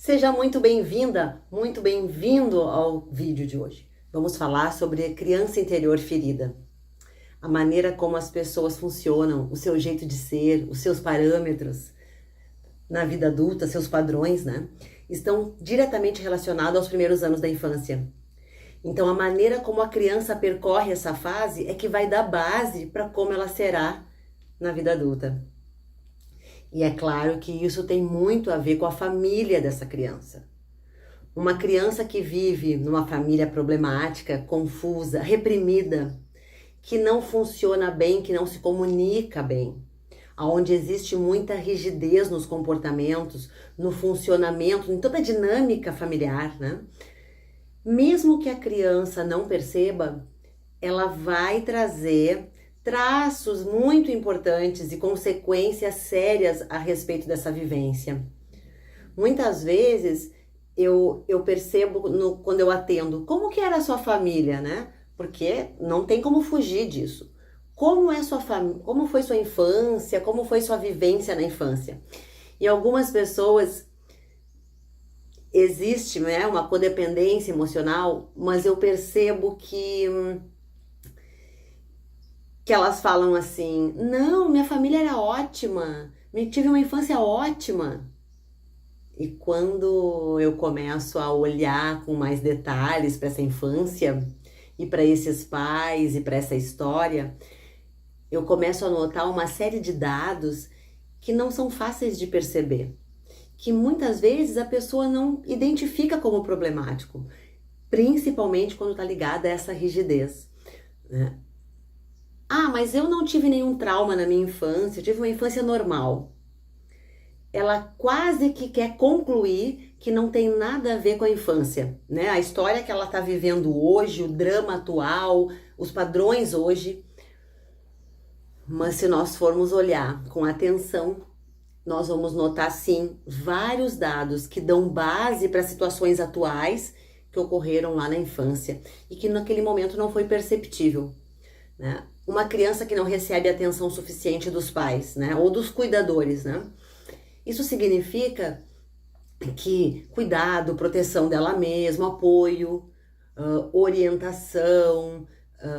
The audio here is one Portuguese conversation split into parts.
Seja muito bem-vinda, muito bem-vindo ao vídeo de hoje. Vamos falar sobre a criança interior ferida. A maneira como as pessoas funcionam, o seu jeito de ser, os seus parâmetros na vida adulta, seus padrões, né? Estão diretamente relacionados aos primeiros anos da infância. Então, a maneira como a criança percorre essa fase é que vai dar base para como ela será na vida adulta. E é claro que isso tem muito a ver com a família dessa criança. Uma criança que vive numa família problemática, confusa, reprimida, que não funciona bem, que não se comunica bem, onde existe muita rigidez nos comportamentos, no funcionamento, em toda a dinâmica familiar, né? Mesmo que a criança não perceba, ela vai trazer traços muito importantes e consequências sérias a respeito dessa vivência. Muitas vezes eu percebo quando eu atendo como que era a sua família, né? Porque não tem como fugir disso. Como é sua família? Como foi sua infância? Como foi sua vivência na infância? E algumas pessoas existe, né, uma codependência emocional, mas eu percebo que elas falam assim: não, minha família era ótima, tive uma infância ótima. E quando eu começo a olhar com mais detalhes para essa infância e para esses pais e para essa história, eu começo a notar uma série de dados que não são fáceis de perceber, que muitas vezes a pessoa não identifica como problemático, principalmente quando está ligada a essa rigidez, né? Ah, mas eu não tive nenhum trauma na minha infância, eu tive uma infância normal. Ela quase que quer concluir que não tem nada a ver com a infância, né? A história que ela está vivendo hoje, o drama atual, os padrões hoje. Mas se nós formos olhar com atenção, nós vamos notar sim vários dados que dão base para situações atuais que ocorreram lá na infância e que naquele momento não foi perceptível, né? Uma criança que não recebe atenção suficiente dos pais, né, ou dos cuidadores, né? Isso significa que cuidado, proteção dela mesma, apoio, orientação,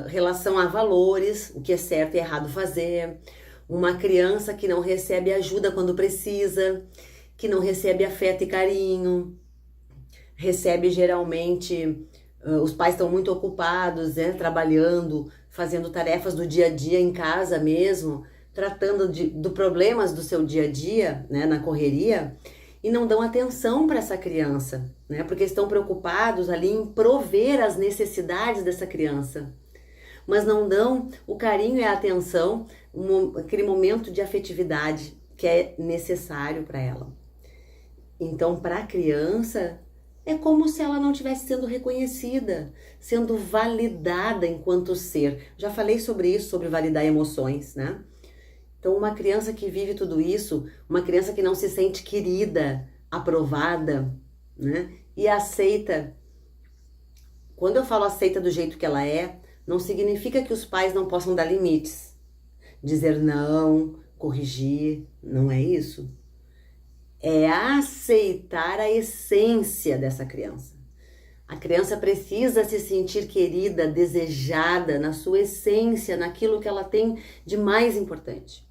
relação a valores, o que é certo e errado fazer. Uma criança que não recebe ajuda quando precisa, que não recebe afeto e carinho, recebe geralmente, os pais estão muito ocupados, né, trabalhando, fazendo tarefas do dia a dia em casa mesmo, tratando dos problemas do seu dia a dia, né, na correria, e não dão atenção para essa criança, né, porque estão preocupados ali em prover as necessidades dessa criança, mas não dão o carinho e a atenção, aquele momento de afetividade que é necessário para ela. Então, para a criança, é como se ela não estivesse sendo reconhecida, sendo validada enquanto ser. Já falei sobre isso, sobre validar emoções, né? Então, uma criança que vive tudo isso, uma criança que não se sente querida, aprovada, né? E aceita. Quando eu falo aceita do jeito que ela é, não significa que os pais não possam dar limites. Dizer não, corrigir, não é isso. É aceitar a essência dessa criança. A criança precisa se sentir querida, desejada na sua essência, naquilo que ela tem de mais importante.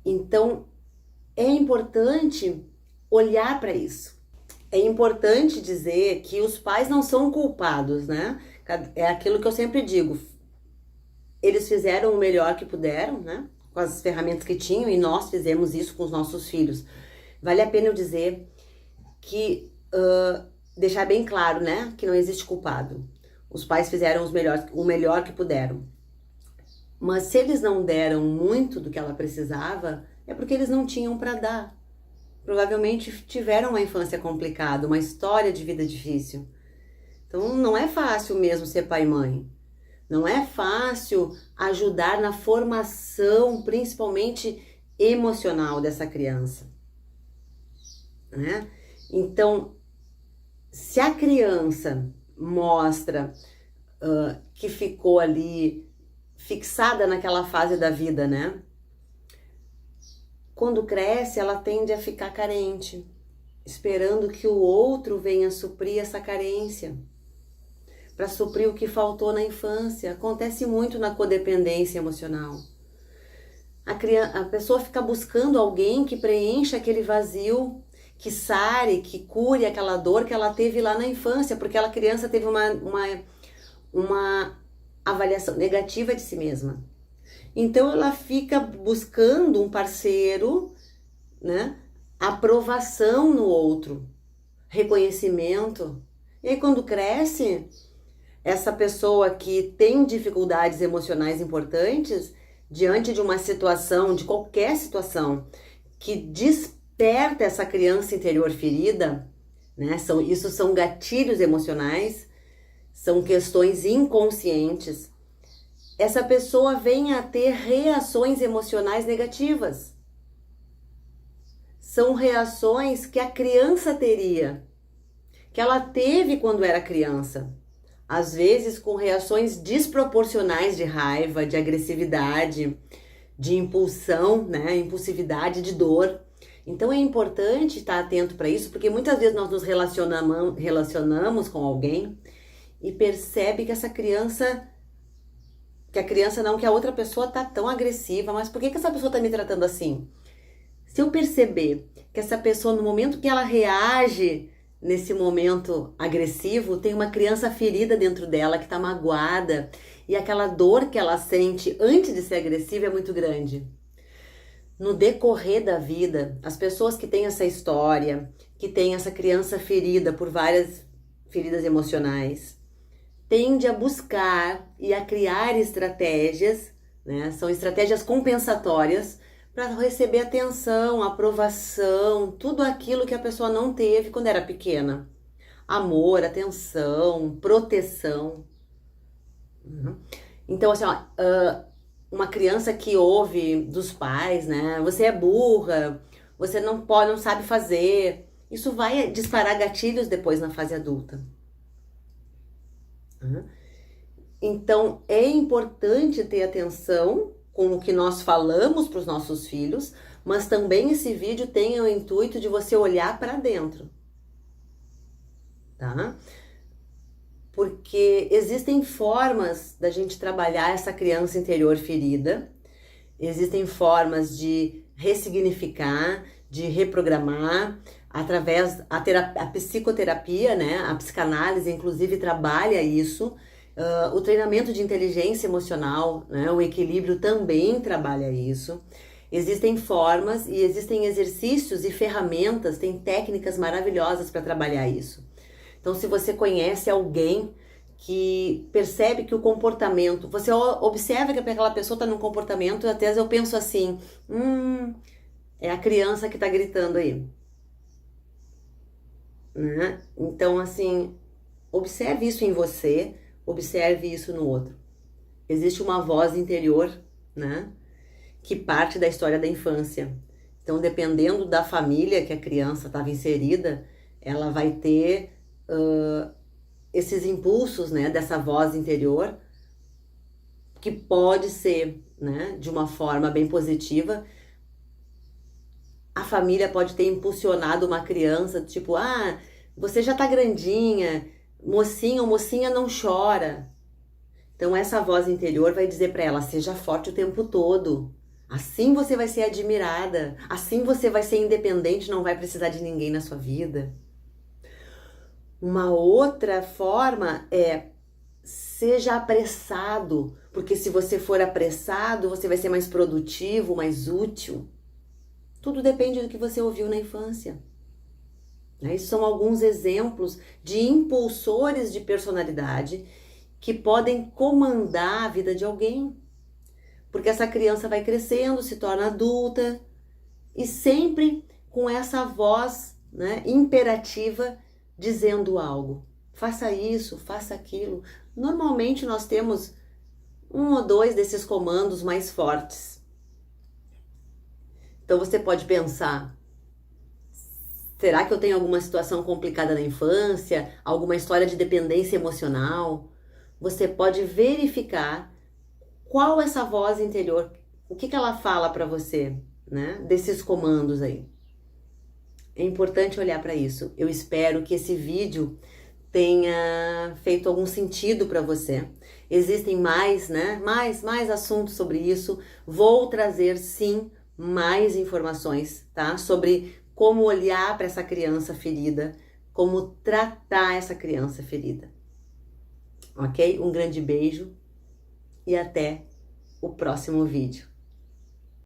Então, é importante olhar para isso. É importante dizer que os pais não são culpados, né? É aquilo que eu sempre digo. Eles fizeram o melhor que puderam, né? Com as ferramentas que tinham, e nós fizemos isso com os nossos filhos. Vale a pena eu dizer que, deixar bem claro, né, que não existe culpado. Os pais fizeram o melhor que puderam. Mas se eles não deram muito do que ela precisava, é porque eles não tinham para dar. Provavelmente tiveram uma infância complicada, uma história de vida difícil. Então não é fácil mesmo ser pai e mãe. Não é fácil ajudar na formação, principalmente emocional dessa criança, né? Então, se a criança mostra que ficou ali fixada naquela fase da vida, né? Quando cresce, ela tende a ficar carente. esperando que o outro venha suprir essa carência, para suprir o que faltou na infância. Acontece muito na codependência emocional. A pessoa fica buscando alguém que preencha aquele vazio, que sare, que cure aquela dor que ela teve lá na infância, porque aquela criança teve uma avaliação negativa de si mesma. Então ela fica buscando um parceiro, né? Aprovação no outro, reconhecimento. E aí quando cresce, essa pessoa que tem dificuldades emocionais importantes, diante de uma situação, de qualquer situação, que desperta essa criança interior ferida, né? Isso são gatilhos emocionais, são questões inconscientes. Essa pessoa vem a ter reações emocionais negativas. São reações que a criança teria, que ela teve quando era criança. Às vezes com reações desproporcionais de raiva, de agressividade, de impulsão, né? Impulsividade, de dor. Então é importante estar atento para isso, porque muitas vezes nós nos relacionamos com alguém e percebe que que a outra pessoa tá tão agressiva, mas por que essa pessoa tá me tratando assim? Se eu perceber que essa pessoa, no momento que ela reage nesse momento agressivo, tem uma criança ferida dentro dela que tá magoada, e aquela dor que ela sente antes de ser agressiva é muito grande. No decorrer da vida, as pessoas que têm essa história, que têm essa criança ferida por várias feridas emocionais, tende a buscar e a criar estratégias, né? São estratégias compensatórias para receber atenção, aprovação, tudo aquilo que a pessoa não teve quando era pequena. Amor, atenção, proteção. Então, assim, ó, uma criança que ouve dos pais, né? Você é burra, você não pode, não sabe fazer. Isso vai disparar gatilhos depois na fase adulta. Então, é importante ter atenção com o que nós falamos para os nossos filhos, mas também esse vídeo tem o intuito de você olhar para dentro, tá? Porque existem formas da gente trabalhar essa criança interior ferida, existem formas de ressignificar, de reprogramar, através a psicoterapia, né? A psicanálise, inclusive, trabalha isso. O treinamento de inteligência emocional, né? O equilíbrio também trabalha isso. Existem formas e existem exercícios e ferramentas, tem técnicas maravilhosas para trabalhar isso. Então, se você conhece alguém que percebe que o comportamento, você observa que aquela pessoa está num comportamento, até vezes eu penso assim, é a criança que está gritando aí. Né? Então, assim, observe isso em você, observe isso no outro. Existe uma voz interior, né, que parte da história da infância. Então, dependendo da família que a criança estava inserida, ela vai ter esses impulsos, né, dessa voz interior, que pode ser, né, de uma forma bem positiva. A família pode ter impulsionado uma criança, tipo, você já tá grandinha, mocinho ou mocinha não chora. Então essa voz interior vai dizer para ela, seja forte o tempo todo. Assim você vai ser admirada, assim você vai ser independente, não vai precisar de ninguém na sua vida. Uma outra forma é, seja apressado, porque se você for apressado, você vai ser mais produtivo, mais útil. Tudo depende do que você ouviu na infância. Esses são alguns exemplos de impulsores de personalidade que podem comandar a vida de alguém. Porque essa criança vai crescendo, se torna adulta e sempre com essa voz, né, imperativa dizendo algo. Faça isso, faça aquilo. Normalmente nós temos 1 ou 2 desses comandos mais fortes. Então você pode pensar, será que eu tenho alguma situação complicada na infância? Alguma história de dependência emocional? Você pode verificar qual essa voz interior, o que ela fala para você, né? Desses comandos aí. É importante olhar para isso. Eu espero que esse vídeo tenha feito algum sentido para você. Existem mais, né? Mais assuntos sobre isso. Vou trazer, sim, mais informações, tá? Sobre como olhar para essa criança ferida, como tratar essa criança ferida. Ok? Um grande beijo e até o próximo vídeo.